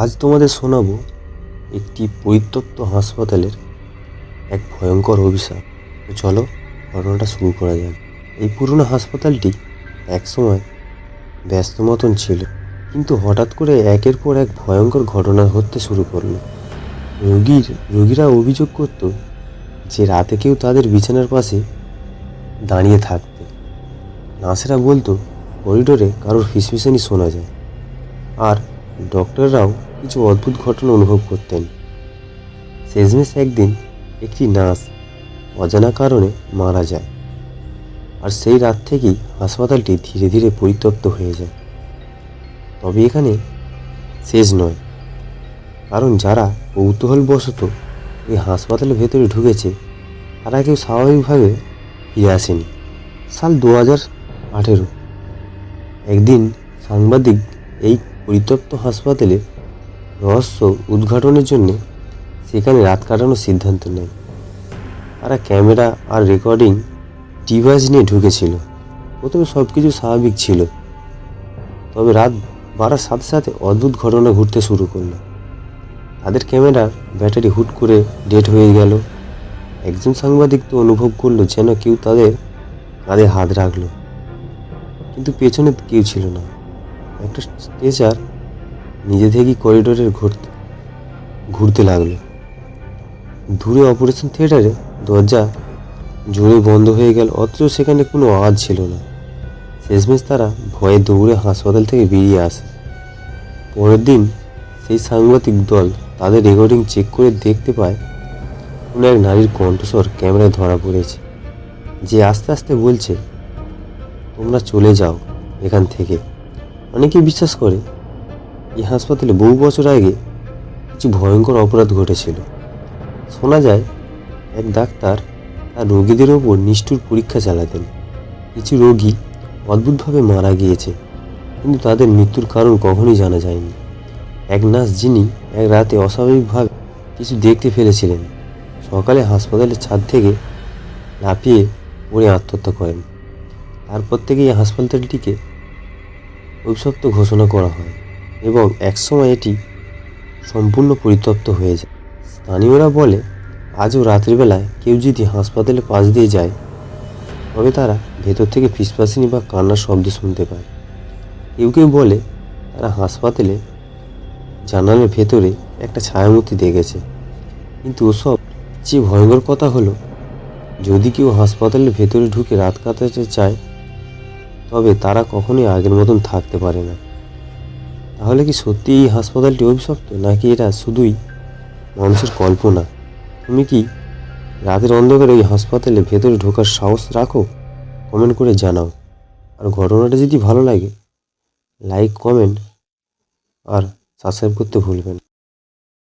আজ তোমাদের শোনাবো একটি পরিত্যক্ত হাসপাতালের এক ভয়ঙ্কর অভিশাপ। তো চলো ঘটনাটা শুরু করা যাক। এই পুরনো হাসপাতালটি একসময় ব্যস্ত মতন ছিল, কিন্তু হঠাৎ করে একের পর এক ভয়ঙ্কর ঘটনা ঘটতে শুরু করলো। রোগীরা অভিযোগ করত যে রাতে কেউ তাদের বিছানার পাশে দাঁড়িয়ে থাকতে। নার্সেরা বলতো করিডোরে কারোর ফিসফিসানি শোনা যায়, আর ডক্টররাও কিছু অদ্ভুত ঘটনা অনুভব করতেন। শেষমেশ একদিন একটি নার্স অজানা কারণে মারা যায়, আর সেই রাত থেকেই হাসপাতালটি ধীরে ধীরে পরিত্যক্ত হয়ে যায়। তবে এখানে শেষ নয়, কারণ যারা কৌতূহলবশত এই হাসপাতালের ভেতরে ঢুকেছে তারা কেউ স্বাভাবিকভাবে ফিরে আসেনি। সাল 2018 একদিন সাংবাদিক এই পরিত্যক্ত হাসপাতালের রহস্য উদ্ঘাটনের জন্য সেখানে রাত কাটানোর সিদ্ধান্ত নেয়। তারা ক্যামেরা আর রেকর্ডিং ডিভাইস নিয়ে ঢুকেছিল। প্রথমে সব কিছু স্বাভাবিক ছিল, তবে রাত বাড়ার সাথে সাথে অদ্ভুত ঘটনা ঘটতে শুরু করলো। তাদের ক্যামেরার ব্যাটারি হুট করে ডেড হয়ে গেল। একজন সাংবাদিক তো অনুভব করলো যেন কেউ তাদের কাঁধে হাত রাখলো, কিন্তু পেছনে কেউ ছিল না। একটা স্ট্রেচার নিজে থেকেই করিডোরে ঘুরতে লাগলো। দূরে অপারেশন থিয়েটারে দরজা জোরে বন্ধ হয়ে গেল, অথচ সেখানে কোনো আওয়াজ ছিল না। শেষমেশ তারা ভয়ে দৌড়ে হাসপাতাল থেকে বেরিয়ে আসে। পরের দিন সেই সাংবাদিক দল তাদের রেকর্ডিং চেক করে দেখতে পায় কোনো এক নারীর কণ্ঠস্বর ক্যামেরায় ধরা পড়েছে, যে আস্তে আস্তে বলছে, তোমরা চলে যাও এখান থেকে। অনেকেই বিশ্বাস করে এই হাসপাতালে বহু বছর আগে কিছু ভয়ঙ্কর অপরাধ ঘটেছিল। শোনা যায় এক ডাক্তার তার রোগীদের ওপর নিষ্ঠুর পরীক্ষা চালাতেন। কিছু রোগী অদ্ভুতভাবে মারা গিয়েছে, কিন্তু তাদের মৃত্যুর কারণ কখনোই জানা যায়নি। এক নার্স যিনি এক রাতে অস্বাভাবিকভাবে কিছু দেখতে ফেলেছিলেন, সকালে হাসপাতালের ছাদ থেকে লাফিয়ে পড়ে আত্মহত্যা করেন। তারপর থেকে এই হাসপাতালটিকে অভিশপ্ত ঘোষণা করা হয় এবং একসময় এটি সম্পূর্ণ পরিত্যক্ত হয়ে যায়। স্থানীয়রা বলে আজও রাত্রিবেলায় কেউ যদি হাসপাতালের পাশ দিয়ে যায়, তবে তারা ভেতর থেকে ফিসফাসিনি বা কান্নার শব্দ শুনতে পায়। কেউ কেউ বলে তারা হাসপাতালে জানালার ভেতরে একটা ছায়ামূর্তি দেখেছে। কিন্তু ওসব যে ভয়ঙ্কর কথা হলো, যদি কেউ হাসপাতালের ভেতরে ঢুকে রাত কাটাতে চায়, তবে তারা কখনোই আগের মতন থাকতে পারে না। তাহলে কি সত্যি এই হাসপাতালটি অভিশপ্ত, নাকি এটা শুধুই মানুষের কল্পনা? তুমি কি রাতের অন্ধকারে ওই হাসপাতালে ভেতরে ঢোকার সাহস রাখো? কমেন্ট করে জানাও। আর ঘটনাটা যদি ভালো লাগে, লাইক, কমেন্ট আর সাবস্ক্রাইব করতে ভুলবেন না।